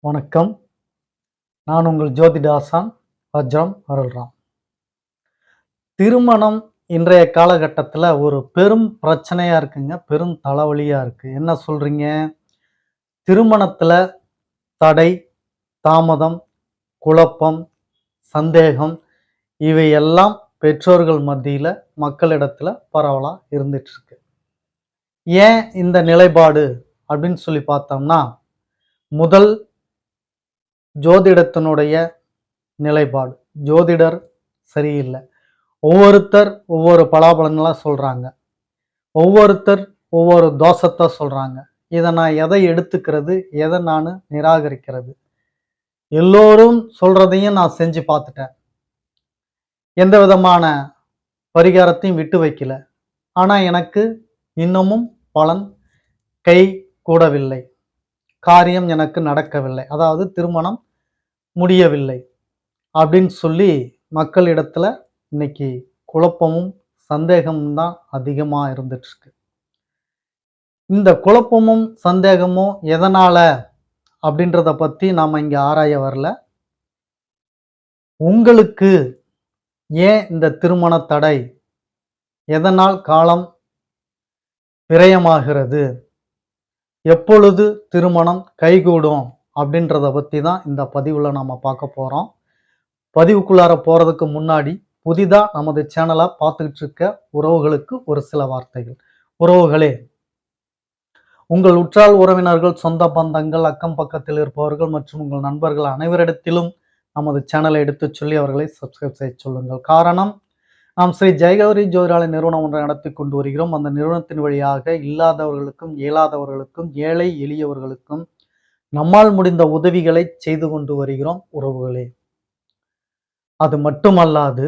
வணக்கம். நான் உங்கள் ஜோதிட ஆசான் வஜ்ரம் அருள்ராம். திருமணம் இன்றைய காலகட்டத்தில் ஒரு பெரும் பிரச்சனையா இருக்குங்க. பெரும் தலைவலியா இருக்கு. என்ன சொல்றீங்க? திருமணத்துல தடை, தாமதம், குழப்பம், சந்தேகம் இவையெல்லாம் பெற்றோர்கள் மத்தியில மக்களிடத்துல பரவலா இருந்துட்டு இருக்கு. ஏன் இந்த நிலைப்பாடு அப்படின்னு சொல்லி பார்த்தோம்னா, முதல் ஜோதிடத்தினுடைய நிலைப்பாடு. ஜோதிடர் சரியில்லை. ஒவ்வொருத்தர் ஒவ்வொரு பலாபலன்களா சொல்றாங்க. ஒவ்வொருத்தர் ஒவ்வொரு தோஷத்தை சொல்றாங்க. இதை நான் எதை எடுத்துக்கிறது, எதை நான் நிராகரிக்கிறது? எல்லோரும் சொல்றதையும் நான் செஞ்சு பார்த்துட்டேன். எந்த விதமான பரிகாரத்தையும் விட்டு வைக்கல. ஆனா எனக்கு இன்னமும் பலன் கை கூடவில்லை. காரியம் எனக்கு நடக்கவில்லை. அதாவது திருமணம் முடியவில்லை அப்படின்னு சொல்லி மக்களிடத்துல இன்னைக்கு குழப்பமும் சந்தேகமும் தான் அதிகமா இருந்துட்டு இருக்கு. இந்த குழப்பமும் சந்தேகமும் எதனால அப்படின்றத பத்தி நாம இங்க ஆராய வரல. உங்களுக்கு ஏன் இந்த திருமண தடை, எதனால் காலம் விரயமாகிறது, எப்பொழுது திருமணம் கைகூடும் அப்படின்றத பத்தி தான் இந்த பதிவுல நாம பார்க்க போறோம். பதிவுக்குள்ளார போறதுக்கு முன்னாடி புதிதா நமது சேனலை பார்த்துக்கிட்டு இருக்க உறவுகளுக்கு ஒரு சில வார்த்தைகள். உறவுகளே, உங்கள் உற்றார் உறவினர்கள், சொந்த பந்தங்கள், அக்கம் பக்கத்தில் இருப்பவர்கள் மற்றும் உங்கள் நண்பர்கள் அனைவரிடத்திலும் நமது சேனலை எடுத்துச் சொல்லி அவர்களை சப்ஸ்கிரைப் செய்ய சொல்லுங்கள். காரணம், நாம் ஸ்ரீ ஜெயகௌரி ஜோதிடாலய நிறுவனம் ஒன்றை நடத்தி கொண்டு வருகிறோம். அந்த நிறுவனத்தின் வழியாக இல்லாதவர்களுக்கும், இயலாதவர்களுக்கும், ஏழை எளியவர்களுக்கும் நம்மால் முடிந்த உதவிகளை செய்து கொண்டு வருகிறோம் உறவுகளே. அது மட்டுமல்லாது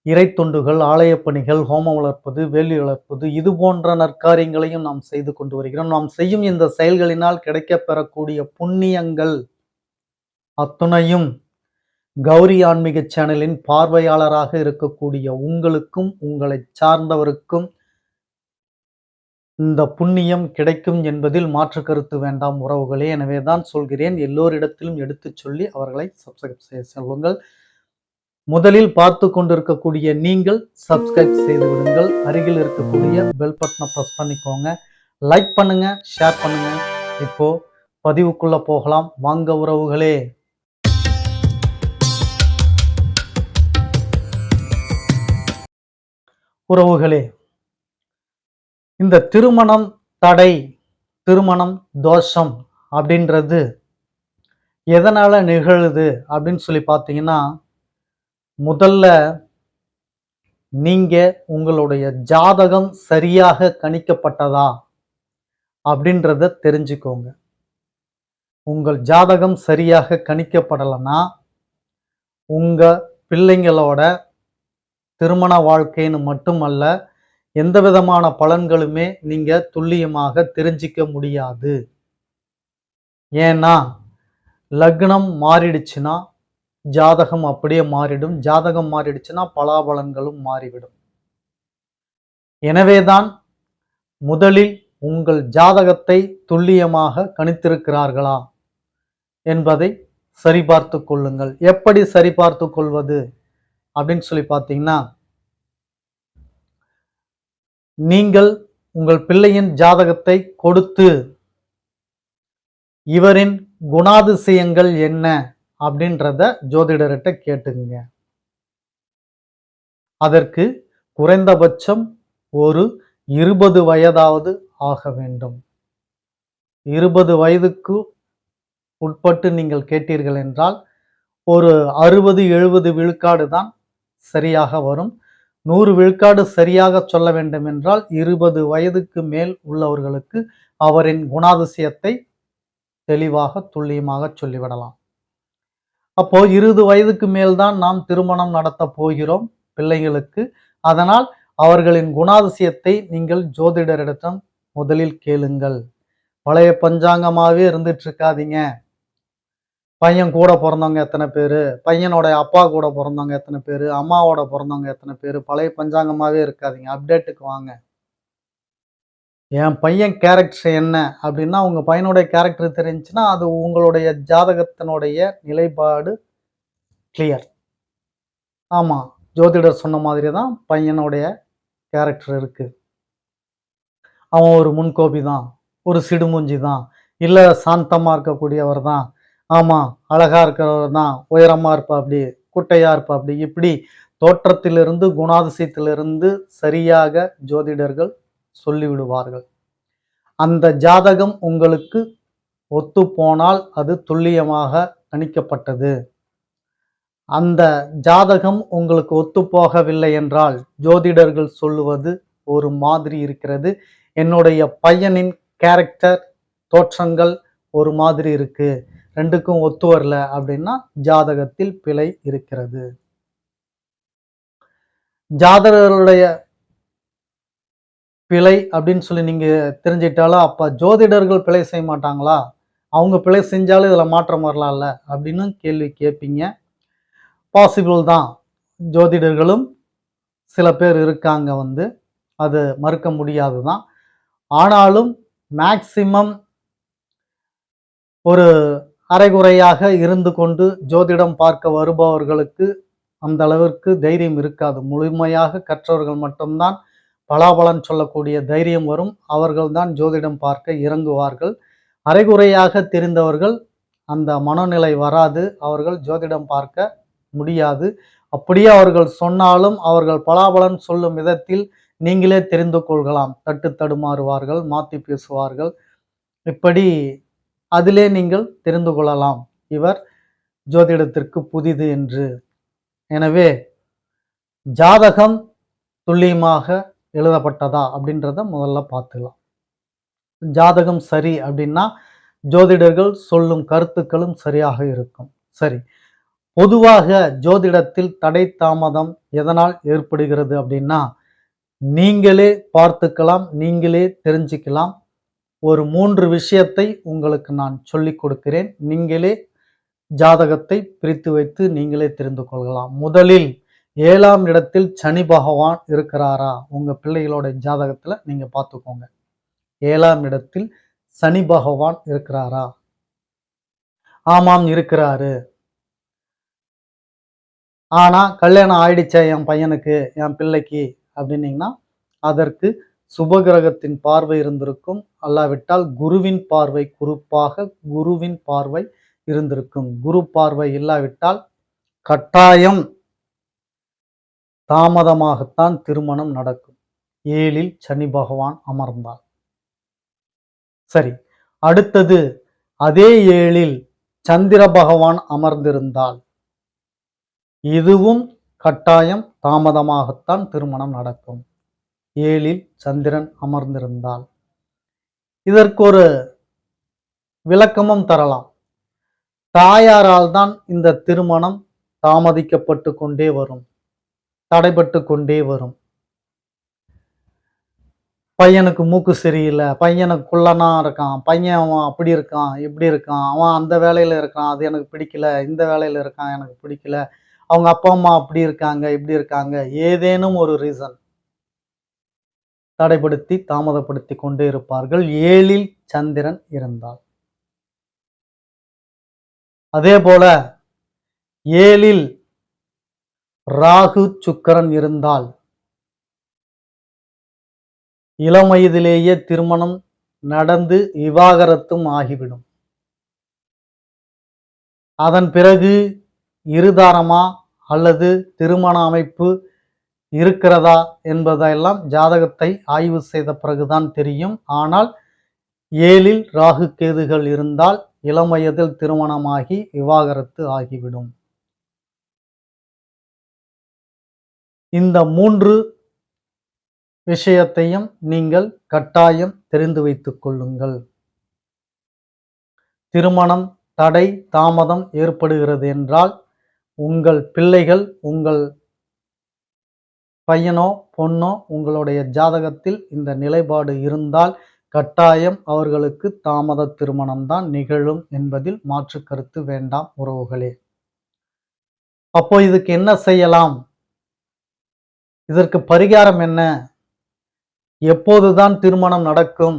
இறை தொண்டுகள், ஆலய பணிகள், ஹோமம் வளர்ப்பது, வேலி வளர்ப்பது, இது போன்ற நற்காரியங்களையும் நாம் செய்து கொண்டு வருகிறோம். நாம் செய்யும் இந்த செயல்களினால் கிடைக்கப் பெறக்கூடிய புண்ணியங்கள் அத்துணையும் கௌரி ஆன்மீக சேனலின் பார்வையாளராக இருக்கக்கூடிய உங்களுக்கும், உங்களை சார்ந்தவருக்கும் இந்த புண்ணியம் கிடைக்கும் என்பதில் மாற்று கருத்து வேண்டாம் உறவுகளே. எனவேதான் சொல்கிறேன், எல்லோரிடத்திலும் எடுத்துச் சொல்லி அவர்களை சப்ஸ்கிரைப் செய்ய சொல்லுங்கள். முதலில் பார்த்து கொண்டிருக்கக்கூடிய நீங்கள் சப்ஸ்கிரைப் செய்து விடுங்கள். அருகில் இருக்கக்கூடிய பெல் பட்டனை பிரஸ் பண்ணிக்கோங்க. லைக் பண்ணுங்க, ஷேர் பண்ணுங்க. இப்போ பதிவுக்குள்ள போகலாம் வாங்க உறவுகளே. உறவுகளே, இந்த திருமணம் தடை, திருமணம் தோஷம் அப்படின்றது எதனால நிகழுது அப்படின்னு சொல்லி பார்த்தீங்கன்னா, முதல்ல நீங்க உங்களுடைய ஜாதகம் சரியாக கணிக்கப்பட்டதா அப்படின்றத தெரிஞ்சுக்கோங்க. உங்கள் ஜாதகம் சரியாக கணிக்கப்படலைன்னா உங்க பிள்ளைங்களோட திருமண வாழ்க்கைன்னு மட்டுமல்ல, எந்த விதமான பலன்களுமே நீங்க துல்லியமாக தெரிஞ்சிக்க முடியாது. ஏன்னா லக்னம் மாறிடுச்சுன்னா ஜாதகம் அப்படியே மாறிடும். ஜாதகம் மாறிடுச்சுன்னா பலாபலன்களும் மாறிவிடும். எனவேதான் முதலில் உங்கள் ஜாதகத்தை துல்லியமாக கணித்திருக்கிறார்களா என்பதை சரிபார்த்து கொள்ளுங்கள். எப்படி சரிபார்த்து கொள்வது அப்படின்னு சொல்லி பார்த்தீங்கன்னா, நீங்கள் உங்கள் பிள்ளையின் ஜாதகத்தை கொடுத்து இவரின் குணாதிசயங்கள் என்ன அப்படின்றத ஜோதிடர்கிட்ட கேட்டுங்க. அதற்கு குறைந்தபட்சம் ஒரு 20 வயதாவது ஆக வேண்டும். 20 வயதுக்கு உட்பட்டு நீங்கள் கேட்டீர்கள் என்றால் ஒரு 60-70 விழுக்காடு தான் சரியாக வரும். 100 விழுக்காடு சரியாக சொல்ல வேண்டும் என்றால் 20 வயதுக்கு மேல் உள்ளவர்களுக்கு அவரின் குணாதிசயத்தை தெளிவாக துல்லியமாக சொல்லிவிடலாம். அப்போ 20 வயதுக்கு மேல்தான் நாம் திருமணம் நடத்த போகிறோம் பிள்ளைகளுக்கு. அதனால் அவர்களின் குணாதிசயத்தை நீங்கள் ஜோதிடரிடம் முதலில் கேளுங்கள். பழைய பஞ்சாங்கமாவே இருந்துட்டு இருக்காதீங்க. பையன் கூட பிறந்தவங்க எத்தனை பேரு, பையனோட அப்பா கூட பிறந்தவங்க எத்தனை பேரு, அம்மாவோட பிறந்தவங்க எத்தனை பேரு, பழைய பஞ்சாங்கமாவே இருக்காதீங்க. அப்டேட்டுக்கு வாங்க. என் பையன் கேரக்டர் என்ன அப்படின்னா, உங்க பையனுடைய கேரக்டர் தெரிஞ்சுச்சுன்னா, அது உங்களுடைய ஜாதகத்தினுடைய நிலைப்பாடு கிளியர். ஆமா, ஜோதிடர் சொன்ன மாதிரி தான் பையனுடைய கேரக்டர் இருக்கு. அவன் ஒரு முன்கோபி தான், ஒரு சிடுமூஞ்சி தான், இல்ல சாந்தமா இருக்கக்கூடியவர் தான், ஆமா அழகா இருக்கிறவர் தான், உயரமா இருப்பாப்படி, குட்டையா இருப்பாப்படி, இப்படி தோற்றத்திலிருந்து, குணாதிசயத்திலிருந்து சரியாக ஜோதிடர்கள் சொல்லிவிடுவார்கள். அந்த ஜாதகம் உங்களுக்கு ஒத்துப்போனால் அது துல்லியமாக கணிக்கப்பட்டது. அந்த ஜாதகம் உங்களுக்கு ஒத்துப்போகவில்லை என்றால், ஜோதிடர்கள் சொல்லுவது ஒரு மாதிரி இருக்கிறது. என்னுடைய பையனின் கேரக்டர், தோற்றங்கள் ஒரு மாதிரி இருக்கு. 2க்கும் ஒத்து வரல அப்படின்னா, ஜாதகத்தில் பிழை இருக்கிறது. ஜாதகருடைய பிழை அப்படின்னு சொல்லி நீங்க தெரிஞ்சுக்கிட்டாலும், அப்ப ஜோதிடர்கள் பிழை செய்ய மாட்டாங்களா? அவங்க பிழை செஞ்சாலும் இதுல மாற்றம் வரலாம்ல அப்படின்னு கேள்வி கேட்பீங்க. பாசிபிள் தான். ஜோதிடர்களும் சில பேர் இருக்காங்க வந்து. அது மறுக்க முடியாது தான். ஆனாலும் மேக்ஸிமம் ஒரு அரைகுறையாக இருந்து கொண்டு ஜோதிடம் பார்க்க வருபவர்களுக்கு அந்த அளவிற்கு தைரியம் இருக்காது. முழுமையாக கற்றவர்கள் மட்டும்தான் பலாபலன் சொல்லக்கூடிய தைரியம் வரும். அவர்கள்தான் ஜோதிடம் பார்க்க இறங்குவார்கள். அரைகுறையாக தெரிந்தவர்கள் அந்த மனநிலை வராது. அவர்கள் ஜோதிடம் பார்க்க முடியாது. அப்படியே அவர்கள் சொன்னாலும் அவர்கள் பலாபலன் சொல்லும் விதத்தில் நீங்களே தெரிந்து கொள்ளலாம். தட்டு தடுமாறுவார்கள், மாத்தி பேசுவார்கள். இப்படி அதிலே நீங்கள் தெரிந்து கொள்ளலாம். இவர் ஜோதிடத்திற்கு புதிது என்று. எனவே ஜாதகம் துல்லியமாக எழுதப்பட்டதா அப்படின்றத முதல்ல பார்த்துக்கலாம். ஜாதகம் சரி அப்படின்னா ஜோதிடர்கள் சொல்லும் கருத்துக்களும் சரியாக இருக்கும். சரி, பொதுவாக ஜோதிடத்தில் தடை தாமதம் எதனால் ஏற்படுகிறது அப்படின்னா, நீங்களே பார்த்துக்கலாம், நீங்களே தெரிஞ்சுக்கலாம். ஒரு 3 விஷயத்தை உங்களுக்கு நான் சொல்லிக் கொடுக்கிறேன். நீங்களே ஜாதகத்தை பிரித்து வைத்து நீங்களே தெரிந்து கொள்ளலாம். முதலில் 7ஆம் இடத்தில் சனி பகவான் இருக்கிறாரா? உங்க பிள்ளைகளோட ஜாதகத்துல நீங்க பார்த்துக்கோங்க. 7ஆம் இடத்தில் சனி பகவான் இருக்கிறாரா? ஆமாம் இருக்கிறாரு. ஆனா கல்யாணம் ஆயிடுச்சே என் பையனுக்கு, என் பிள்ளைக்கு அப்படின்னீங்கன்னா, அதற்கு சுபகிரகத்தின் பார்வை இருந்திருக்கும். அல்லாவிட்டால் குருவின் பார்வை, குறிப்பாக குருவின் பார்வை இருந்திருக்கும். குரு பார்வை இல்லாவிட்டால் கட்டாயம் தாமதமாகத்தான் திருமணம் நடக்கும். 7ல் சனி பகவான் அமர்ந்தார். சரி, அடுத்தது அதே 7ல் சந்திர பகவான் அமர்ந்திருந்தால் இதுவும் கட்டாயம் தாமதமாகத்தான் திருமணம் நடக்கும். 7ல் சந்திரன் அமர்ந்திருந்தால் இதற்கு ஒரு விளக்கமும் தரலாம். தாயாரால் தான் இந்த திருமணம் தாமதிக்கப்பட்டு கொண்டே வரும், தடைபட்டு கொண்டே வரும். பையனுக்கு மூக்கு சரியில்லை, பையனுக்கு குள்ளனா இருக்கான், பையன் அவன் அப்படி இருக்கான், இப்படி இருக்கான், அவன் அந்த வேலையில இருக்கான், அது எனக்கு பிடிக்கல, இந்த வேலையில இருக்கான், எனக்கு பிடிக்கல, அவங்க அப்பா அம்மா அப்படி இருக்காங்க, இப்படி இருக்காங்க, ஏதேனும் ஒரு ரீசன் தடைப்படுத்தி தாமதப்படுத்தி கொண்டே இருப்பார்கள் 7ல் சந்திரன் இருந்தால். அதே போல 7ல் ராகு சுக்கிரன் இருந்தால் இளம் வயதிலேயே திருமணம் நடந்து விவாகரத்தும் ஆகிவிடும். அதன் பிறகு இருதாரமா அல்லது திருமண அமைப்பு இருக்கிறதா என்பதெல்லாம் ஜாதகத்தை ஆய்வு செய்த பிறகுதான் தெரியும். ஆனால் 7ல் ராகு கேதுகள் இருந்தால் இளம் வயதில் திருமணமாகி விவாகரத்து ஆகிவிடும். இந்த 3 விஷயத்தையும் நீங்கள் கட்டாயம் தெரிந்து வைத்துக் கொள்ளுங்கள். திருமணம் தடை தாமதம் ஏற்படுகிறது என்றால் உங்கள் பிள்ளைகள், உங்கள் பையனோ பொண்ணோ உங்களுடைய ஜாதகத்தில் இந்த நிலைப்பாடு இருந்தால் கட்டாயம் அவர்களுக்கு தாமத திருமணம் தான் நிகழும் என்பதில் மாற்று கருத்து வேண்டாம் உறவுகளே. அப்போ இதுக்கு என்ன செய்யலாம்? இதற்கு பரிகாரம் என்ன? எப்போதுதான் திருமணம் நடக்கும்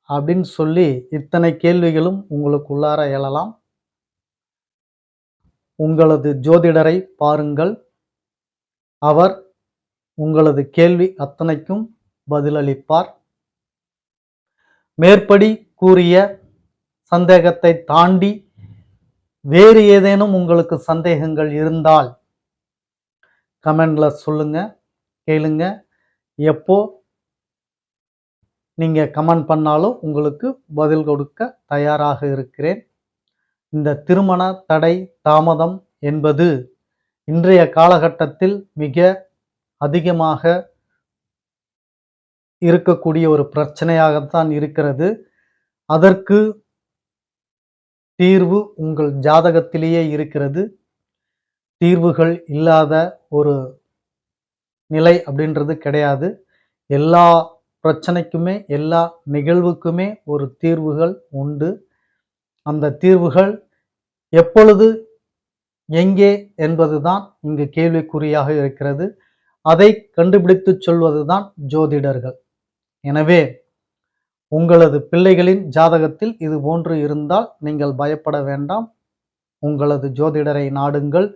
அப்படின்னு சொல்லி இத்தனை கேள்விகளும் உங்களுக்குள்ளார எழலாம். உங்களது ஜோதிடரை பாருங்கள். அவர் உங்களது கேள்வி அத்தனைக்கும் பதிலளிப்பார். மேற்படி கூறிய சந்தேகத்தை தாண்டி வேறு ஏதேனும் உங்களுக்கு சந்தேகங்கள் இருந்தால் கமெண்ட்ல சொல்லுங்க, கேளுங்க. எப்போ நீங்க கமெண்ட் பண்ணாலும் உங்களுக்கு பதில் கொடுக்க தயாராக இருக்கிறேன். இந்த திருமண தடை தாமதம் என்பது இன்றைய காலகட்டத்தில் மிக அதிகமாக இருக்கக்கூடிய ஒரு பிரச்சனையாகத்தான் இருக்கிறது. அதற்கு தீர்வு உங்கள் ஜாதகத்திலேயே இருக்கிறது. தீர்வுகள் இல்லாத ஒரு நிலை அப்படின்றது கிடையாது. எல்லா பிரச்சனைக்குமே, எல்லா நிகழ்வுக்குமே ஒரு தீர்வுகள் உண்டு. அந்த தீர்வுகள் எப்பொழுது, எங்கே என்பதுதான் இங்கு கேள்விக்குறியாக இருக்கிறது. அதை கண்டுபிடித்து சொல்வதுதான் ஜோதிடர்கள். எனவே உங்களது பிள்ளைகளின் ஜாதகத்தில் இது போன்று இருந்தால் நீங்கள் பயப்பட வேண்டாம். உங்களது ஜோதிடரை நாடுங்கள்.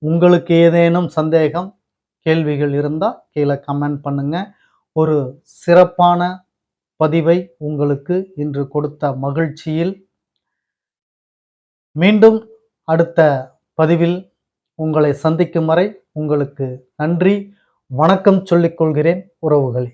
உங்களுக்கு ஏதேனும் சந்தேகம், கேள்விகள் இருந்தால் கீழே கமெண்ட் பண்ணுங்க. ஒரு சிறப்பான பதிவை உங்களுக்கு இன்று கொடுத்த மகிழ்ச்சியில் மீண்டும் அடுத்த பதிவில் உங்களை சந்திக்கும் வரை உங்களுக்கு நன்றி, வணக்கம் சொல்லிக் கொள்கிறேன் உறவுகளே.